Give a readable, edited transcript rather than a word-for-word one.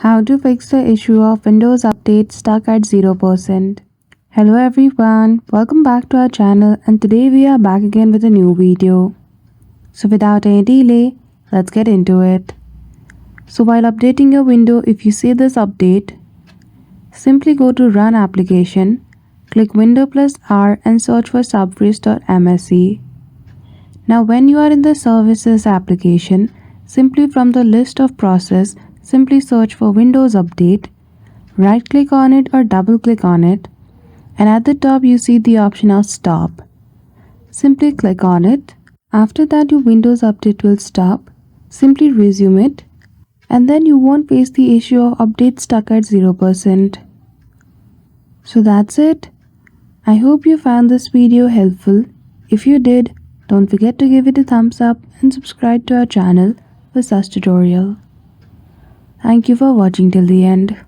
How to fix the issue of Windows Update stuck at 0%. Hello everyone, welcome back to our channel, and today we are back again with a new video. So without any delay, let's get into it. So while updating your window, if you see this update, simply go to Run Application, click Window plus R and search for subfreeze.msc. Now when you are in the Services application, simply from the list of process, simply search for Windows Update, right click on it or double click on it, and at the top you see the option of Stop. Simply click on it. After that your Windows Update will stop. Simply resume it, and then you won't face the issue of update stuck at 0%. So that's it. I hope you found this video helpful. If you did, don't forget to give it a thumbs up and subscribe to our channel for such tutorial. Thank you for watching till the end.